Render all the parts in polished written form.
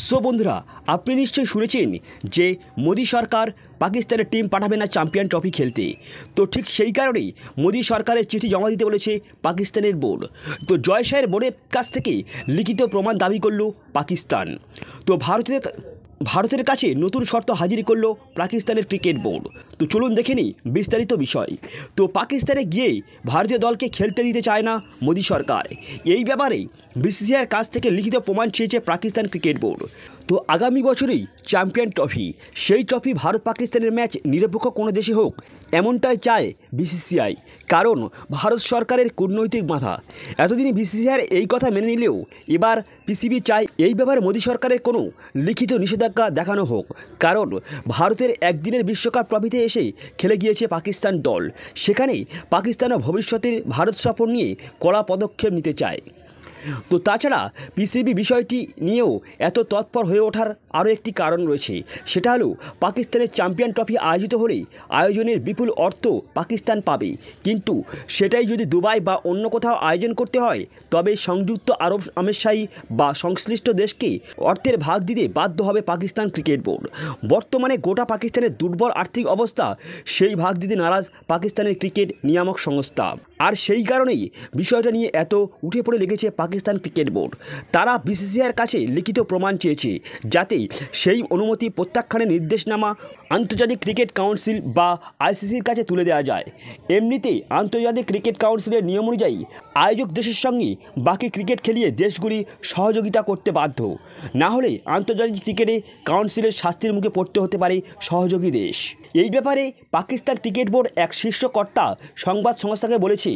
So বন্ধুরা, আপনি নিশ্চয়ই শুনেছেন যে মোদি সরকার পাকিস্তানের টিম পাঠাবে না চ্যাম্পিয়ন ট্রফি খেলতে। তো ঠিক সেই কারণেই মোদি সরকারের চিঠি জমা দিতে বলেছে পাকিস্তানের বোর্ড। তো জয় শাহের বোর্ডের কাছ থেকে লিখিত প্রমাণ দাবি করল পাকিস্তান। তো ভারতের কাছে নতুন শর্ত হাজির করলো পাকিস্তানের ক্রিকেট বোর্ড। তো চলুন দেখে নিই বিস্তারিত বিষয়। তো পাকিস্তানে গিয়ে ভারতীয় দলকে খেলতে দিতে চায় না মোদি সরকার। এই ব্যাপারে বিসিসিআইয়ের কাছ থেকে লিখিত প্রমাণ চেয়েছে পাকিস্তান ক্রিকেট বোর্ড। তো আগামী বছরেই চ্যাম্পিয়ন ট্রফি, সেই ট্রফি ভারত পাকিস্তানের ম্যাচ নিরপেক্ষ কোনো দেশে হোক, এমনটাই চায় বিসিসিআই। কারণ ভারত সরকারের কূটনৈতিক মাথা। এতদিন বিসিসিআইয়ের এই কথা মেনে নিলেও এবার পিসিবি চায় এই ব্যাপারে মোদি সরকারের কোনো লিখিত নিষেধাজ্ঞা দেখানো হোক। কারণ ভারতের একদিনের বিশ্বকাপ ট্রফিতে এসে খেলে গিয়েছে পাকিস্তান দল। সেখানে পাকিস্তানও ভবিষ্যতের ভারত সফর নিয়ে কড়া পদক্ষেপ নিতে চায়। তো তাছাড়া পিসিবি বিষয়টি নিয়েও এত তৎপর হয়ে ওঠার আরও একটি কারণ রয়েছে। সেটা হলো পাকিস্তানের চ্যাম্পিয়ন ট্রফি আয়োজিত হলে আয়োজনের বিপুল অর্থ পাকিস্তান পাবে। কিন্তু সেটাই যদি দুবাই বা অন্য কোথাও আয়োজন করতে হয়, তবে সংযুক্ত আরব আমিরশাহী বা সংশ্লিষ্ট দেশকে অর্থের ভাগ দিতে বাধ্য হবে পাকিস্তান ক্রিকেট বোর্ড। বর্তমানে গোটা পাকিস্তানের দুর্বল আর্থিক অবস্থা, সেই ভাগ দিতে নারাজ পাকিস্তানের ক্রিকেট নিয়ামক সংস্থা। আর সেই কারণেই বিষয়টা নিয়ে এত উঠে পড়ে লেগেছে পাকিস্তান ক্রিকেট বোর্ড। তারা বিসিসিআইয়ের কাছে লিখিত প্রমাণ চেয়েছে, যাতে সেই অনুমতি প্রত্যাখ্যানের নির্দেশনামা আন্তর্জাতিক ক্রিকেট কাউন্সিল বা আইসিসির কাছে তুলে দেওয়া যায়। এমনিতেই আন্তর্জাতিক ক্রিকেট কাউন্সিলের নিয়ম অনুযায়ী আয়োজক দেশের সঙ্গে বাকি ক্রিকেট খেলিয়ে দেশগুলি সহযোগিতা করতে বাধ্য। না হলে আন্তর্জাতিক ক্রিকেটে কাউন্সিলের শাস্তির মুখে পড়তে হতে পারে সহযোগী দেশ। এই ব্যাপারে পাকিস্তান ক্রিকেট বোর্ড এক শীর্ষ কর্তা সংবাদ সংস্থাকে বলেছে,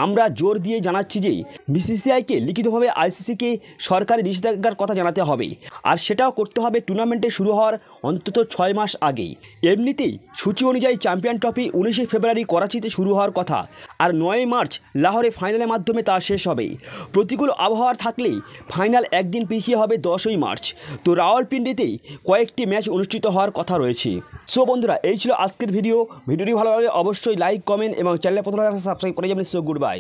আমরা জোর দিয়ে জানাচ্ছি যে বিসিসিআইকে লিখিতভাবে আইসিসিকে সরকারি নিষেধাজ্ঞার কথা জানাতে হবে। আর সেটাও করতে হবে টুর্নামেন্টে শুরু হওয়ার অন্তত 6 মাস আগেই। এমনিতেই সূচি অনুযায়ী চ্যাম্পিয়ন ট্রফি 19 ফেব্রুয়ারি করাচিতে শুরু হওয়ার কথা, আর 9 মার্চ লাহোরে ফাইনালের মাধ্যমে তা শেষ হবে। প্রতিকূল আবহাওয়া থাকলেই ফাইনাল একদিন পিছিয়ে হবে 10ই মার্চ। তো রাওয়ালপিন্ডিতেই কয়েকটি ম্যাচ অনুষ্ঠিত হওয়ার কথা রয়েছে। সো বন্ধুরা, এই ছিল আজকের ভিডিওটি ভালো লাগলে অবশ্যই লাইক, কমেন্ট এবং চ্যানেলে প্রথম সাবস্ক্রাইব করে যাবেন। So good bye.